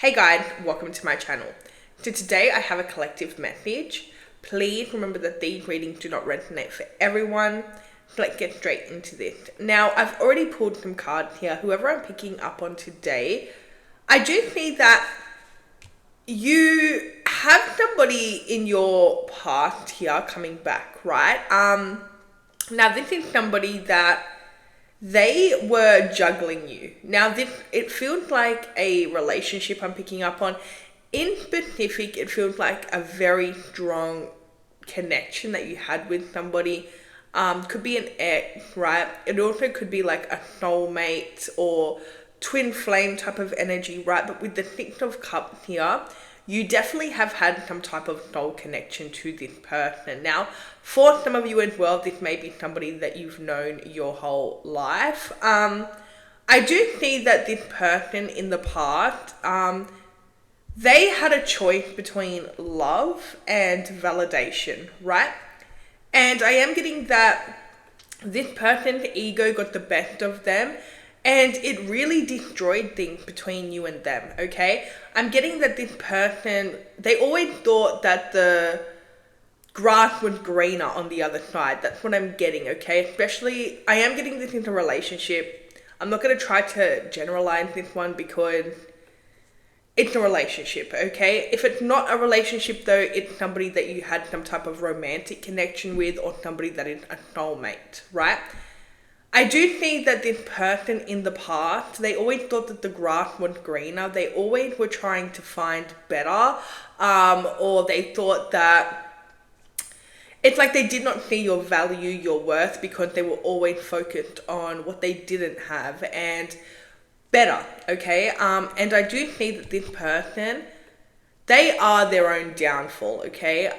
Hey guys, welcome to my channel. So today I have a collective message. Please remember that these readings do not resonate for everyone. So let's get straight into this. Now, I've already pulled some cards here. Whoever I'm picking up on today, I do see that you have somebody in your past here coming back, right? Now this is somebody that they were juggling you. Now this, it feels like a relationship I'm picking up on. In specific, it feels like a very strong connection that you had with somebody. Could be an ex, right? It also could be like a soulmate or twin flame type of energy, right? But with the Six of Cups here, you definitely have had some type of soul connection to this person. Now, for some of you as well, this may be somebody that you've known your whole life. I do see that this person in the past, they had a choice between love and validation, right? And I am getting that this person's ego got the best of them and it really destroyed things between you and them, okay? I'm getting that this person, they always thought that the grass was greener on the other side. That's what I'm getting, okay? Especially, I am getting this into a relationship. I'm not going to try to generalize this one because it's a relationship, okay? If it's not a relationship though, it's somebody that you had some type of romantic connection with or somebody that is a soulmate, right? I do see that this person in the past, they always thought that the grass was greener. They always were trying to find better, or they thought that it's like they did not see your value, your worth, because they were always focused on what they didn't have and better, okay? And I do see that this person, they are their own downfall, okay?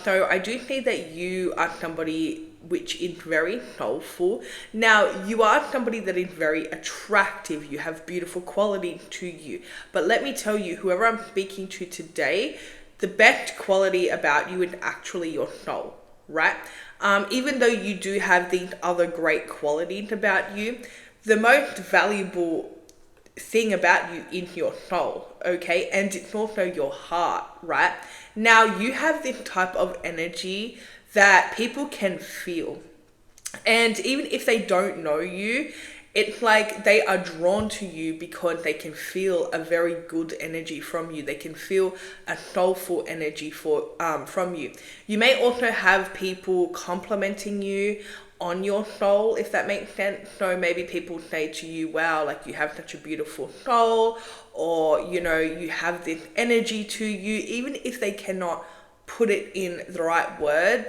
So I do see that you are somebody which is very soulful. Now, you are somebody that is very attractive. You have beautiful qualities to you. But let me tell you, whoever I'm speaking to today, the best quality about you is actually your soul, right? Even though you do have these other great qualities about you, the most valuable thing about you is your soul, okay? And it's also your heart, right? Now, you have this type of energy that people can feel. And even if they don't know you, it's like they are drawn to you because they can feel a very good energy from you. They can feel a soulful energy from you. You may also have people complimenting you on your soul, if that makes sense. So maybe people say to you, wow, like you have such a beautiful soul, or you know, you have this energy to you, even if they cannot put it in the right word,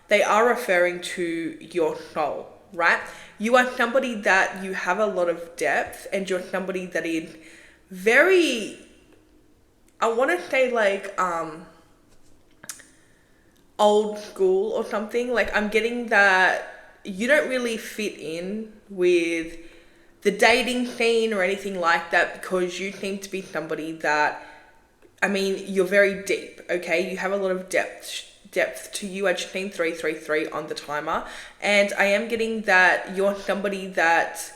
they are referring to your soul, right? You are somebody that you have a lot of depth, and you're somebody that is very, I want to say like old school or something. Like I'm getting that you don't really fit in with the dating scene or anything like that, because you seem to be somebody that, I mean, you're very deep, okay? You have a lot of depth to you. I just seen 333 on the timer, and I am getting that you're somebody that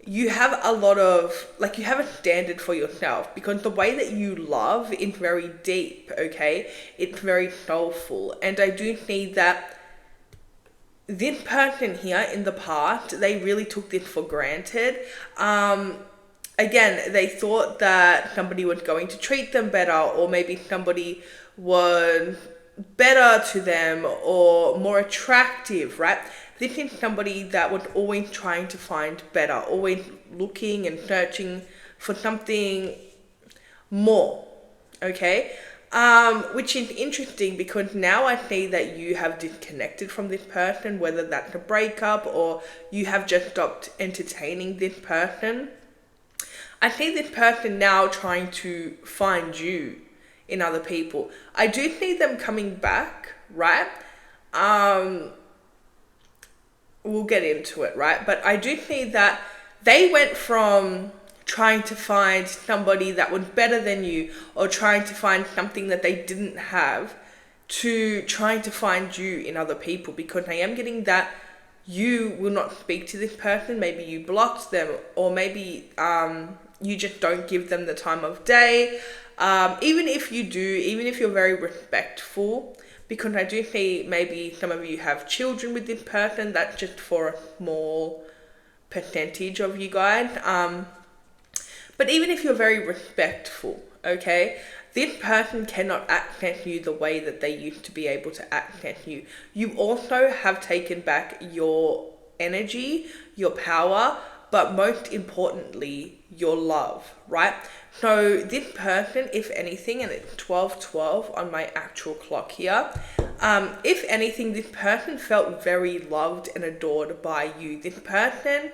you have a lot of, like, you have a standard for yourself, because the way that you love is very deep, okay? It's very soulful. And I do see that this person here in the past, they really took this for granted. Again, they thought that somebody was going to treat them better, or maybe somebody was better to them or more attractive, right? This is somebody that was always trying to find better, always looking and searching for something more, okay? Which is interesting, because now I see that you have disconnected from this person, whether that's a breakup or you have just stopped entertaining this person. I see this person now trying to find you in other people. I do see them coming back, right? We'll get into it, right? But I do see that they went from trying to find somebody that was better than you, or trying to find something that they didn't have, to trying to find you in other people, because I am getting that you will not speak to this person. Maybe you blocked them, or maybe you just don't give them the time of day. Even if you do, even if you're very respectful, because I do see maybe some of you have children with this person, that's just for a small percentage of you guys. But even if you're very respectful, okay, this person cannot access you the way that they used to be able to access you. You also have taken back your energy, your power, but most importantly, your love, right? So this person, if anything, and it's 12:12 on my actual clock here, if anything, this person felt very loved and adored by you. This person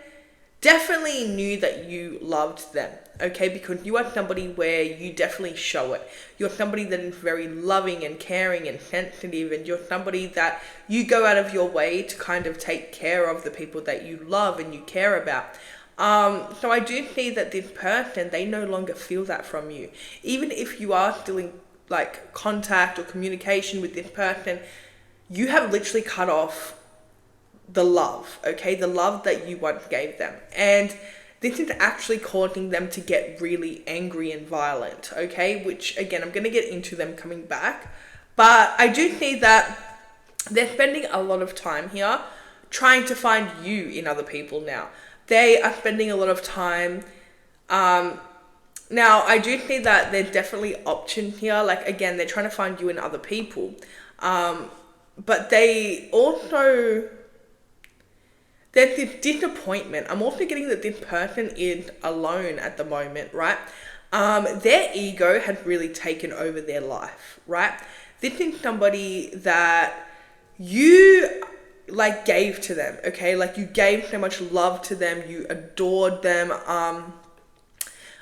definitely knew that you loved them, okay? Because you are somebody where you definitely show it. You're somebody that is very loving and caring and sensitive, and you're somebody that you go out of your way to kind of take care of the people that you love and you care about. So I do see that this person, they no longer feel that from you. Even if you are still in like contact or communication with this person, you have literally cut off the love, okay? The love that you once gave them. And this is actually causing them to get really angry and violent, okay? Which, again, I'm going to get into them coming back. But I do see that they're spending a lot of time here trying to find you in other people now. They are spending a lot of time. Now, I do see that there's definitely options here. Like, again, they're trying to find you in other people. But they also... there's this disappointment. I'm also getting that this person is alone at the moment, right? Their ego has really taken over their life, right? This is somebody that you like gave to them, okay? Like you gave so much love to them, you adored them.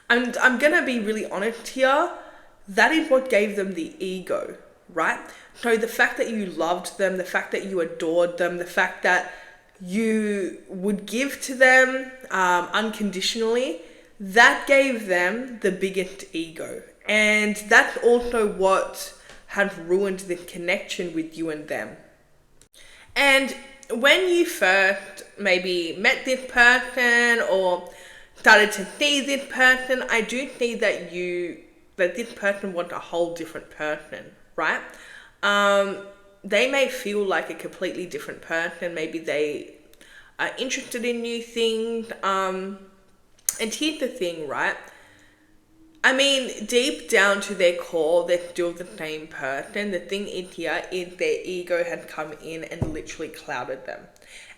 And I'm gonna be really honest here. That is what gave them the ego, right? So the fact that you loved them, the fact that you adored them, the fact that you would give to them unconditionally, that gave them the biggest ego. And that's also what has ruined the connection with you and them. And when you first maybe met this person or started to see this person, I do see that this person was a whole different person, right? They may feel like a completely different person. Maybe they are interested in new things. And here's the thing, right? I mean, deep down to their core, they're still the same person. The thing is here is their ego had come in and literally clouded them.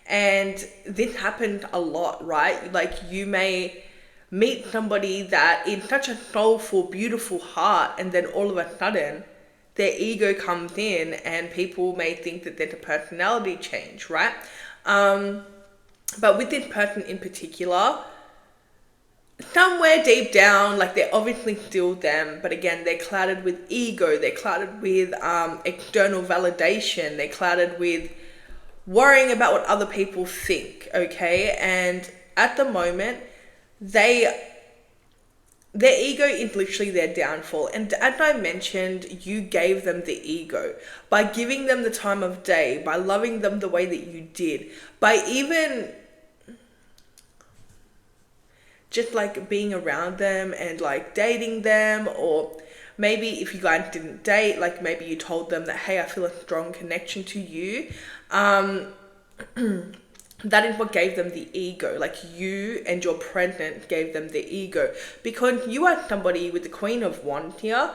And this happened a lot, right? Like you may meet somebody that is such a soulful, beautiful heart, and then all of a sudden, their ego comes in and people may think that there's a personality change, right? But with this person in particular, somewhere deep down, like they're obviously still them, but again, they're clouded with ego, they're clouded with external validation, they're clouded with worrying about what other people think, okay? And at the moment, their ego is literally their downfall. And as I mentioned, you gave them the ego by giving them the time of day, by loving them the way that you did, by even just like being around them and like dating them. Or maybe if you guys didn't date, like maybe you told them that, hey, I feel a strong connection to you. That is what gave them the ego. Like you and your presence gave them the ego, because you are somebody with the Queen of Wands here,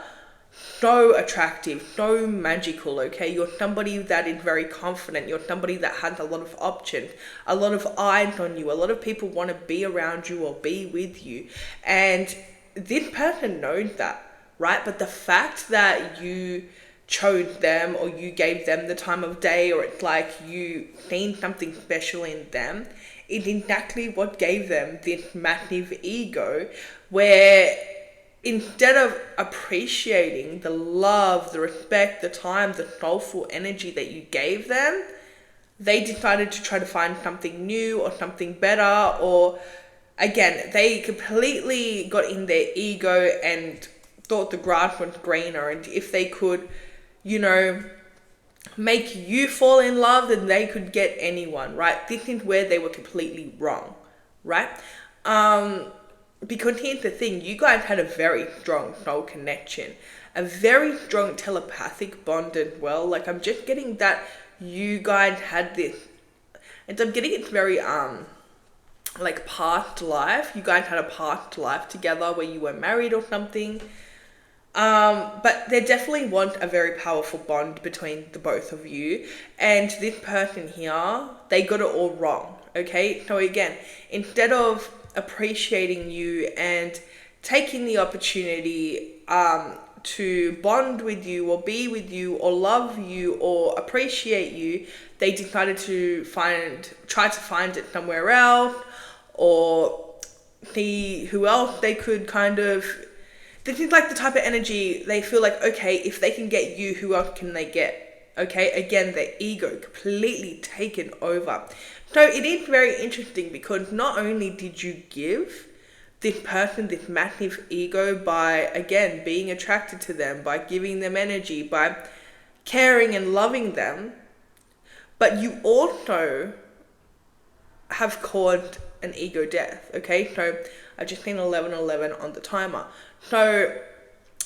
so attractive, so magical, okay? You're somebody that is very confident. You're somebody that has a lot of options, a lot of eyes on you. A lot of people want to be around you or be with you. And this person knows that, right? But the fact that you chose them or you gave them the time of day, or it's like you seen something special in them, is exactly what gave them this massive ego, where instead of appreciating the love, the respect, the time, the soulful energy that you gave them, they decided to try to find something new or something better. Or again, they completely got in their ego and thought the grass was greener, and if they could, you know, make you fall in love, then they could get anyone, right? This is where they were completely wrong, right? because here's the thing, you guys had a very strong soul connection, a very strong telepathic bond as well. Like, I'm just getting that you guys had this, and so I'm getting it's very like past life. You guys had a past life together where you were married or something. But there definitely was a very powerful bond between the both of you. And this person here, they got it all wrong. Okay? So again, instead of appreciating you and taking the opportunity to bond with you or be with you or love you or appreciate you, they decided to try to find it somewhere else, or see who else they could kind of. This is like the type of energy they feel like, okay, if they can get you, who else can they get? Okay, again, their ego completely taken over. So it is very interesting because not only did you give this person this massive ego by, again, being attracted to them, by giving them energy, by caring and loving them, but you also have caused an ego death. Okay, so I just seen 11:11 on the timer. So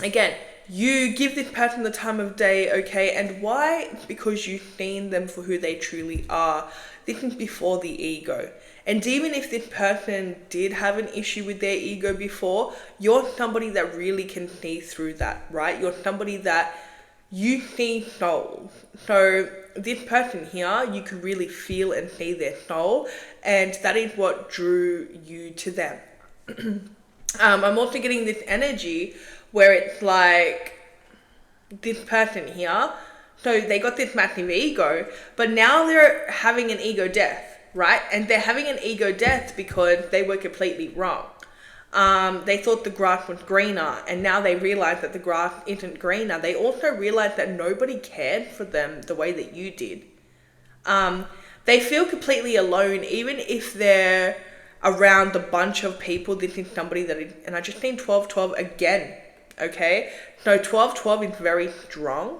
again, you give this person the time of day, okay, and why? Because you've seen them for who they truly are. This is before the ego. And even if this person did have an issue with their ego before, you're somebody that really can see through that, right? You're somebody that you see souls. So this person here, you could really feel and see their soul, and that is what drew you to them. I'm also getting this energy where it's like this person here, so they got this massive ego, but now they're having an ego death, right? And they're having an ego death because they were completely wrong. They thought the grass was greener, and now they realize that the grass isn't greener. They also realize that nobody cared for them the way that you did. They feel completely alone, even if they're around a bunch of people. This is somebody that is, and I just seen 12:12 again, okay? So 12:12 is very strong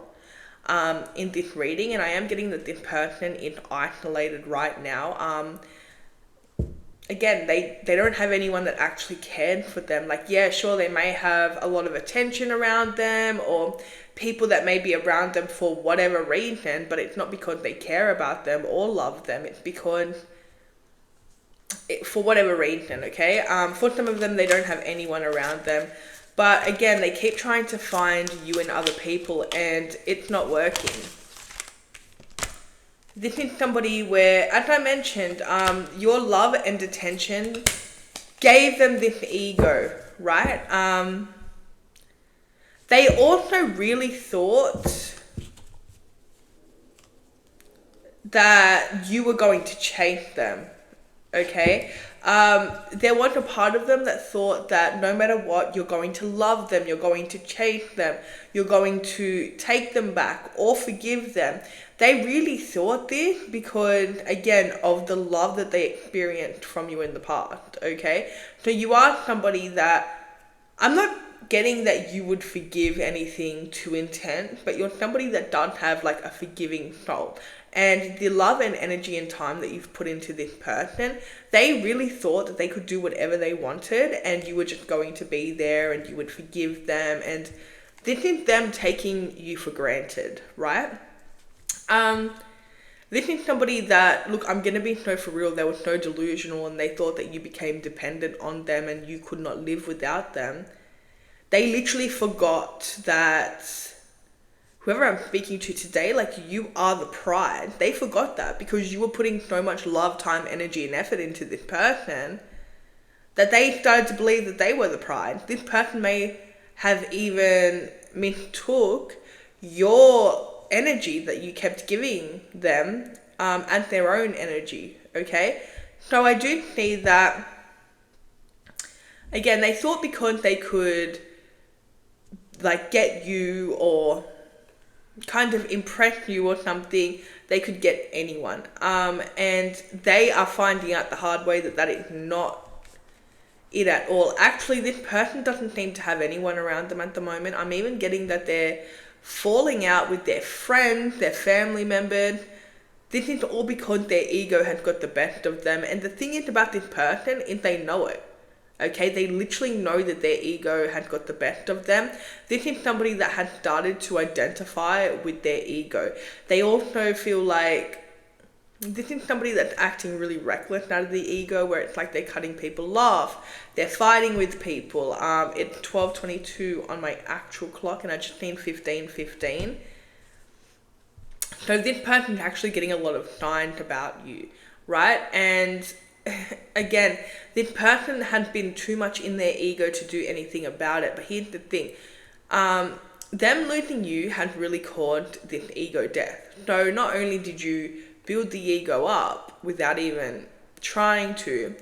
in this reading, and I am getting that this person is isolated right now. Again, they don't have anyone that actually cared for them. Like, yeah, sure, they may have a lot of attention around them, or people that may be around them for whatever reason, but it's not because they care about them or love them. It's because for whatever reason, okay? For some of them, they don't have anyone around them. But again, they keep trying to find you and other people, and it's not working. This is somebody where, as I mentioned, your love and attention gave them this ego, right? They also really thought that you were going to chase them, okay? There was a part of them that thought that no matter what, you're going to love them, you're going to chase them, you're going to take them back or forgive them. They really thought this because, again, of the love that they experienced from you in the past, okay? So you are somebody that, I'm not getting that you would forgive anything too intense, but you're somebody that does have like a forgiving soul. And the love and energy and time that you've put into this person, they really thought that they could do whatever they wanted, and you were just going to be there and you would forgive them. And this is them taking you for granted, right? This is somebody that, look, I'm going to be so for real, they were so delusional and they thought that you became dependent on them and you could not live without them. They literally forgot that whoever I'm speaking to today, like, you are the prize. They forgot that because you were putting so much love, time, energy, and effort into this person that they started to believe that they were the prize. This person may have even mistook your energy that you kept giving them as their own energy, okay? So I do see that, again, they thought because they could like get you or kind of impress you or something, they could get anyone. And they are finding out the hard way that that is not it at all. Actually, this person doesn't seem to have anyone around them at the moment. I'm even getting that they're falling out with their friends, their family members. This is all because their ego has got the best of them. And the thing is about this person is they know it. Okay, they literally know that their ego had got the best of them. This is somebody that has started to identify with their ego. They also feel like this is somebody that's acting really reckless out of the ego, where it's like they're cutting people off, they're fighting with people. It's 12:22 on my actual clock, and I just seen 15:15. So this person's actually getting a lot of signs about you, right? And again, this person has been too much in their ego to do anything about it. But here's the thing. Them losing you has really caused this ego death. So not only did you build the ego up without even trying to,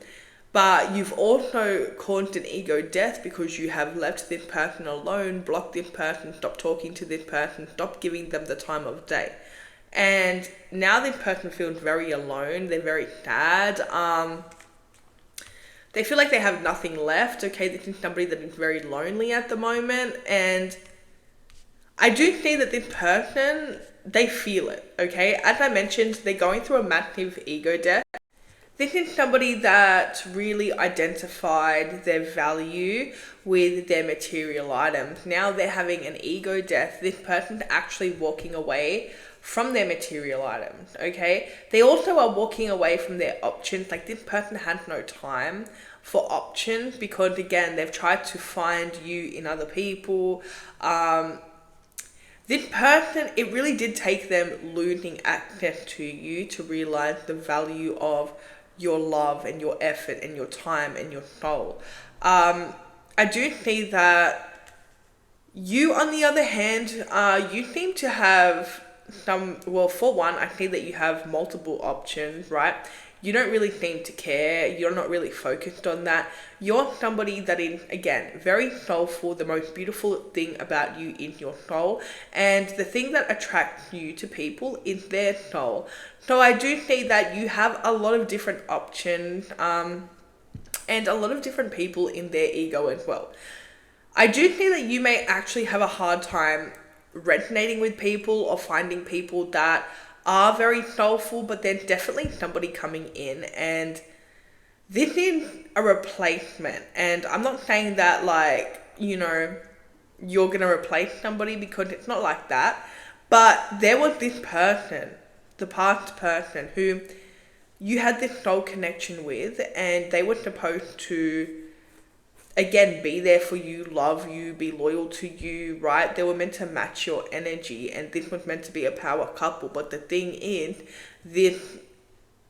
but you've also caused an ego death because you have left this person alone, blocked this person, stopped talking to this person, stopped giving them the time of day. And now this person feels very alone. They're very sad. They feel like they have nothing left. Okay, this is somebody that is very lonely at the moment. And I do see that this person, they feel it. Okay, as I mentioned, they're going through a massive ego death. This is somebody that really identified their value with their material items. Now they're having an ego death. This person's actually walking away from their material items, okay? They also are walking away from their options. Like, this person has no time for options because, again, they've tried to find you in other people. This person, it really did take them losing access to you to realize the value of your love and your effort and your time and your soul. I do see that you, on the other hand, you seem to have well, for one, I see that you have multiple options, right? You don't really seem to care. You're not really focused on that. You're somebody that is, again, very soulful. The most beautiful thing about you is your soul. And the thing that attracts you to people is their soul. So I do see that you have a lot of different options, and a lot of different people in their ego as well. I do see that you may actually have a hard time resonating with people or finding people that are very soulful, but there's definitely somebody coming in, and this is a replacement. And I'm not saying that, like, you're gonna replace somebody, because it's not like that. But there was this person, the past person, who you had this soul connection with, and they were supposed to, again, be there for you, love you, be loyal to you, right? They were meant to match your energy, and this was meant to be a power couple. But the thing is, the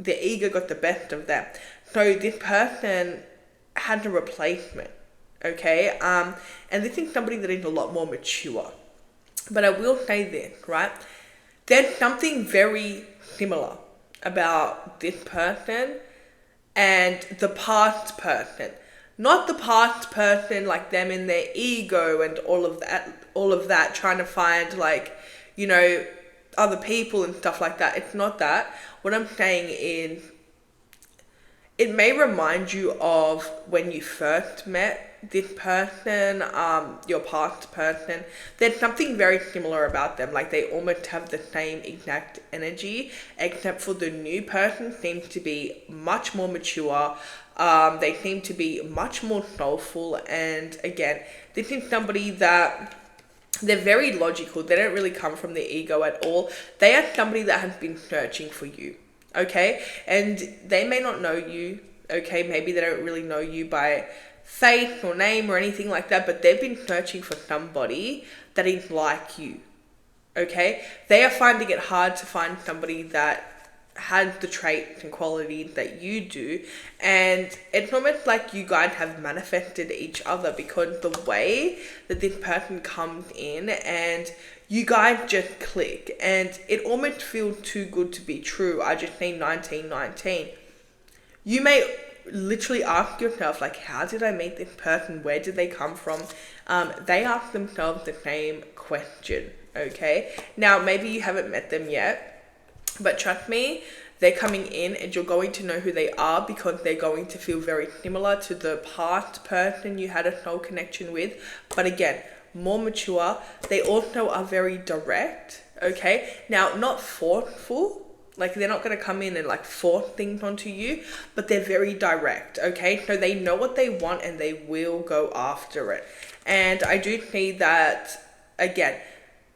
ego got the best of them. So this person had a replacement, okay? And this is somebody that is a lot more mature. But I will say this, right? There's something very similar about this person and the past person. Not the past person, like them in their ego and all of that, trying to find, like, other people and stuff like that. It's not that. What I'm saying is, it may remind you of when you first met this person, your past person. There's something very similar about them. Like, they almost have the same exact energy, except for the new person seems to be much more mature. They seem to be much more soulful. And again, this is somebody that they're very logical. They don't really come from their ego at all. They are somebody that has been searching for you, okay? And they may not know you, okay? Maybe they don't really know you by face or name or anything like that, but they've been searching for somebody that is like you, okay? They are finding it hard to find somebody that has the traits and qualities that you do, and it's almost like you guys have manifested each other, because the way that this person comes in and you guys just click, and it almost feels too good to be true. I just seen 1919. You may literally ask yourself, like, how did I meet this person? Where did they come from? They ask themselves the same question, okay? Now, maybe you haven't met them yet, but trust me, they're coming in and you're going to know who they are, because they're going to feel very similar to the past person you had a soul connection with. But again, more mature. They also are very direct, okay? Now, not forceful, like they're not going to come in and like force things onto you, but they're very direct. Okay, so they know what they want and they will go after it. And I do think that, again,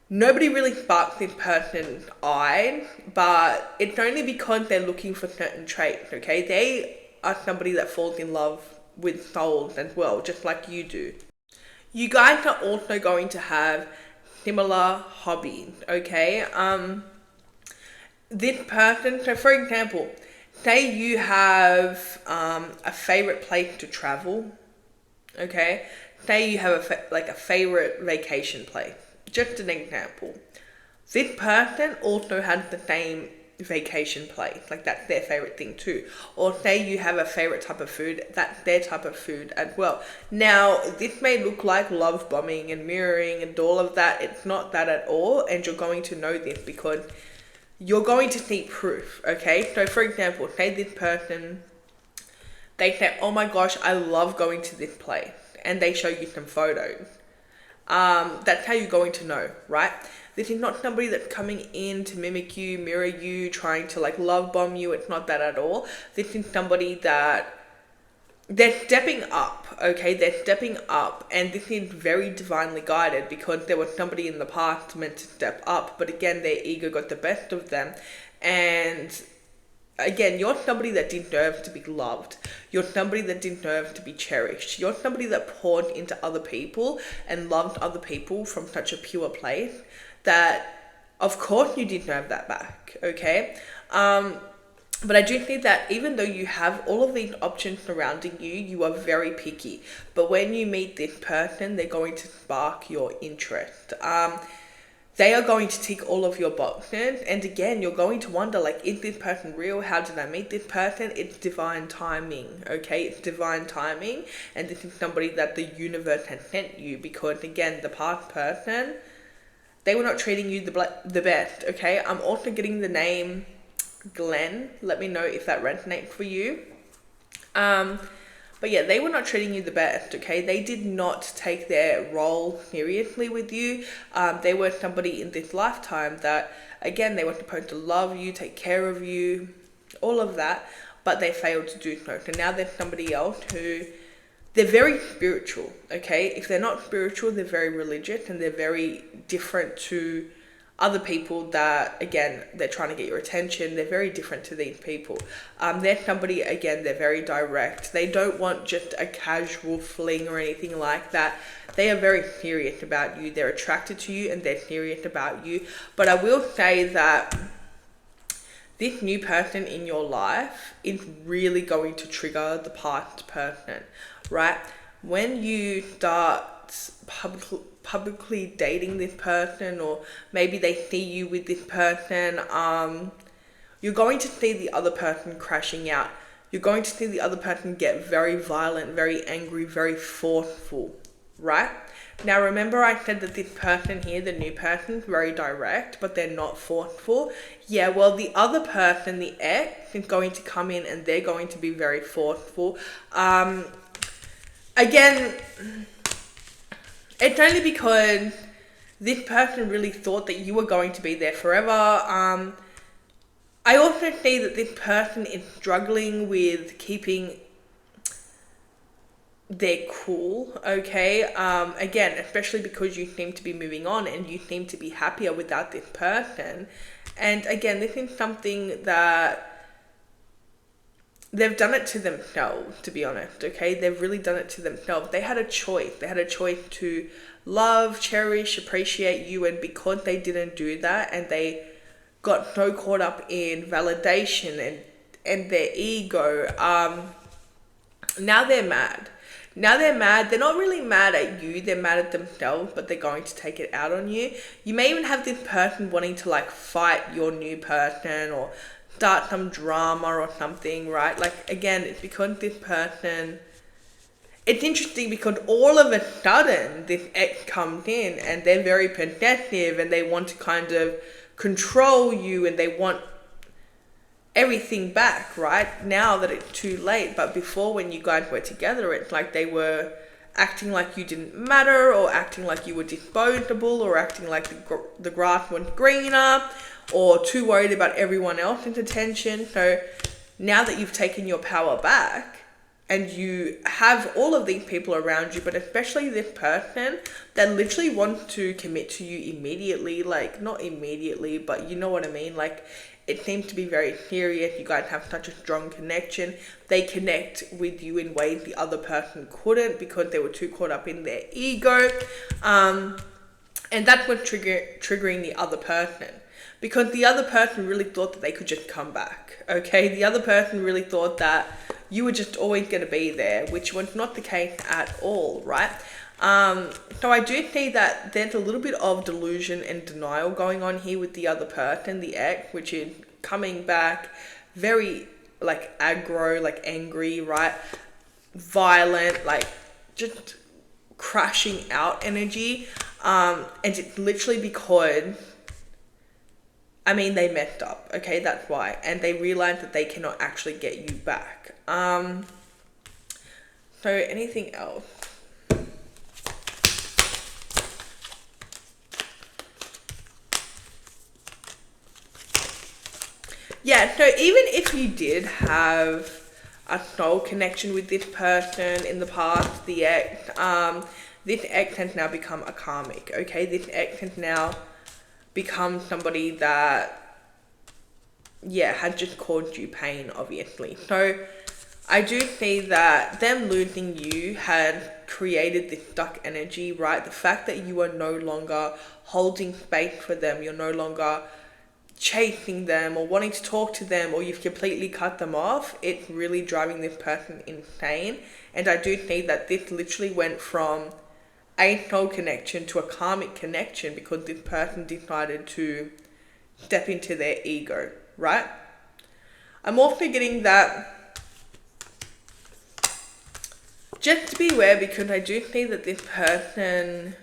nobody really sparks this person's eye, but it's only because they're looking for certain traits. Okay, they are somebody that falls in love with souls as well, just like you do. You guys are also going to have similar hobbies. Okay, this person, so for example, say you have a favorite place to travel. Okay, say you have a favorite vacation place. Just an example. This person also has the same vacation place, like that's their favorite thing too. Or say you have a favorite type of food, that's their type of food as well. Now, this may look like love bombing and mirroring and all of that. It's not that at all, and you're going to know this because you're going to see proof. Okay, so for example, say this person, they say, oh my gosh, I love going to this place, and they show you some photos. That's how you're going to know, right? This is not somebody that's coming in to mimic you, mirror you, trying to like love bomb you. It's not that at all. This is somebody that they're stepping up, okay? They're stepping up, and this is very divinely guided because there was somebody in the past meant to step up, but again, their ego got the best of them. And again, you're somebody that deserves to be loved. You're somebody that deserves to be cherished. You're somebody that poured into other people and loved other people from such a pure place that, of course, you deserve that back, okay? But I do think that even though you have all of these options surrounding you, you are very picky. But when you meet this person, they're going to spark your interest. They are going to tick all of your boxes. And again, you're going to wonder, like, is this person real? How did I meet this person? It's divine timing, okay? It's divine timing. And this is somebody that the universe has sent you because, again, the past person, they were not treating you the best, okay? I'm also getting the name Glenn. Let me know if that resonates for you. But yeah, they were not treating you the best, okay? They did not take their role seriously with you. They were somebody in this lifetime that, again, they were supposed to love you, take care of you, all of that, but they failed to do so. So now there's somebody else who, they're very spiritual, okay? If they're not spiritual, they're very religious and they're very different to other people that, again, they're trying to get your attention. They're very different to these people. They're somebody, again, they're very direct. They don't want just a casual fling or anything like that. They are very serious about you. They're attracted to you and they're serious about you. But I will say that this new person in your life is really going to trigger the past person, right? When you start publicly dating this person, or maybe they see you with this person, you're going to see the other person crashing out. You're going to see the other person get very violent, very angry, very forceful, right? Now remember I said that this person here, the new person, is very direct, but they're not forceful. Yeah, well, the other person, the ex, is going to come in and they're going to be very forceful. Again, it's only because this person really thought that you were going to be there forever. I also see that this person is struggling with keeping their cool, okay? Again, especially because you seem to be moving on and you seem to be happier without this person. And again, this is something that they've done it to themselves, to be honest, okay? They've really done it to themselves. They had a choice. They had a choice to love, cherish, appreciate you, and because they didn't do that and they got so caught up in validation and their ego, now they're mad. Now they're mad. They're not really mad at you. They're mad at themselves, but they're going to take it out on you. You may even have this person wanting to like fight your new person or start some drama or something, right? Like, again, it's because this person, it's interesting because all of a sudden this ex comes in and they're very possessive and they want to kind of control you and they want everything back, right? Now that it's too late. But before, when you guys were together, it's like they were acting like you didn't matter, or acting like you were disposable, or acting like the grass wasn't greener, or too worried about everyone else's attention. So now that you've taken your power back and you have all of these people around you, but especially this person that literally wants to commit to you immediately, like not immediately, but you know what I mean? Like it seems to be very serious. You guys have such a strong connection. They connect with you in ways the other person couldn't because they were too caught up in their ego. And that's what's triggering the other person. Because the other person really thought that they could just come back, okay? The other person really thought that you were just always going to be there, which was not the case at all, right? So I do see that there's a little bit of delusion and denial going on here with the other person, the ex, which is coming back very like aggro, like angry, right? Violent, like just crashing out energy. And it's literally because, I mean, they messed up, okay? That's why. And they realized that they cannot actually get you back. So anything else? Yeah, so even if you did have a soul connection with this person in the past, the ex, this ex has now become a karmic, okay? This ex has now become somebody that, yeah, had just caused you pain, obviously. So I do see that them losing you had created this stuck energy, right? The fact that you are no longer holding space for them, you're no longer chasing them or wanting to talk to them, or you've completely cut them off, it's really driving this person insane. And I do see that this literally went from a soul connection to a karmic connection because this person decided to step into their ego, right? I'm also getting that, just to be aware, because I do see that this person,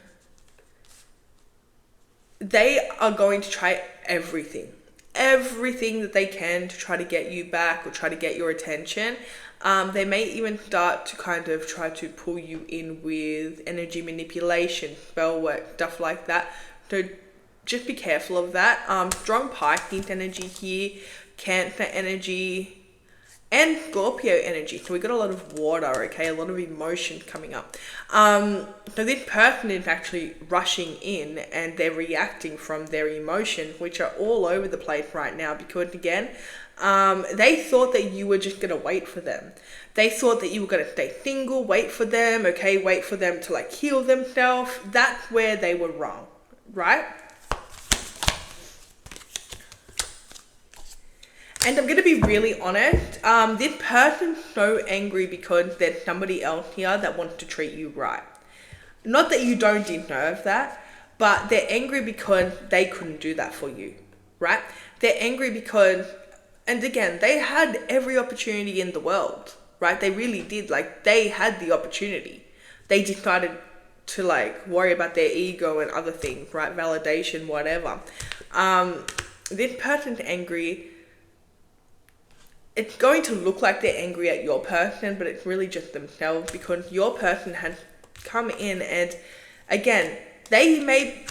they are going to try everything that they can to try to get you back or try to get your attention. They may even start to kind of try to pull you in with energy manipulation, spell work, stuff like that. So just be careful of that. Strong Pisces energy here, Cancer energy, and Scorpio energy. So we got a lot of water, okay, a lot of emotions coming up. So this person is actually rushing in and they're reacting from their emotions, which are all over the place right now because, again, they thought that you were just going to wait for them. They thought that you were going to stay single, wait for them, okay, wait for them to like heal themselves. That's where they were wrong, right? And I'm going to be really honest, this person's so angry because there's somebody else here that wants to treat you right. Not that you don't deserve that, but they're angry because they couldn't do that for you, right? They're angry because, and again, they had every opportunity in the world, right? They really did. Like, they had the opportunity. They decided to like worry about their ego and other things, right? Validation, whatever. This person's angry. It's going to look like they're angry at your person, but it's really just themselves because your person has come in and, again, they may,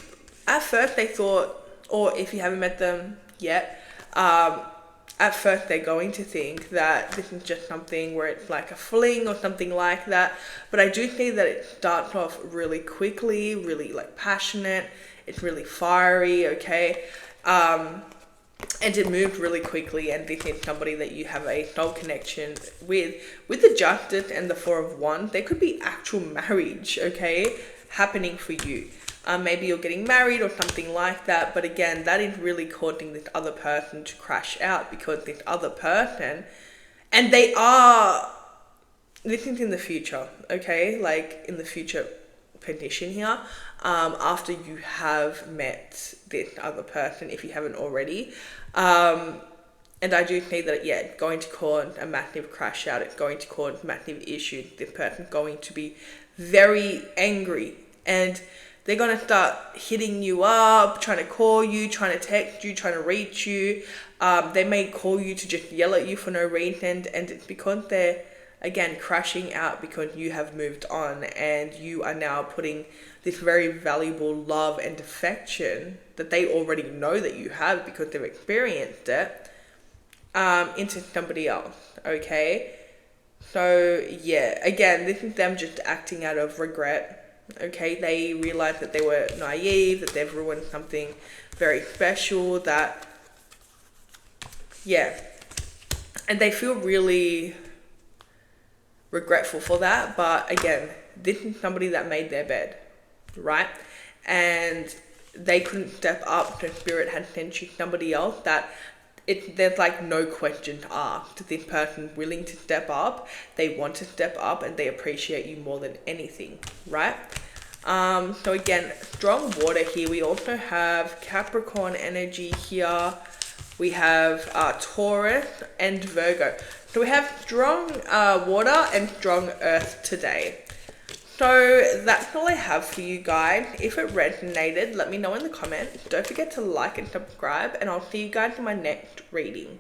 at first they thought, or if you haven't met them yet, at first they're going to think that this is just something where it's like a fling or something like that. But I do see that it starts off really quickly, really like passionate. It's really fiery, okay? And it moved really quickly, and this is somebody that you have a soul connection with. With the Justice and the Four of Wands, there could be actual marriage, okay, happening for you. Maybe you're getting married or something like that, but again, that is really causing this other person to crash out because this other person, and they are, this is in the future, okay, like in the future condition here, after you have met this other person, if you haven't already. And I do see that, yeah, it's going to cause a massive crash out. It's going to cause massive issues. This person's going to be very angry and they're going to start hitting you up, trying to call you, trying to text you, trying to reach you. They may call you to just yell at you for no reason, and it's because they're, again, crashing out because you have moved on and you are now putting this very valuable love and affection that they already know that you have because they've experienced it, into somebody else, okay? So yeah, again, this is them just acting out of regret, okay? They realize that they were naive, that they've ruined something very special, that, yeah, and they feel really regretful for that. But again, this is somebody that made their bed, right? And they couldn't step up, so spirit had sent you somebody else that there's like no questions asked. This person's willing to step up, they want to step up, and they appreciate you more than anything, right? So again, strong water here. We also have Capricorn energy here. We have Taurus and Virgo. So we have strong water and strong earth today. So that's all I have for you guys. If it resonated, let me know in the comments. Don't forget to like and subscribe, and I'll see you guys in my next reading.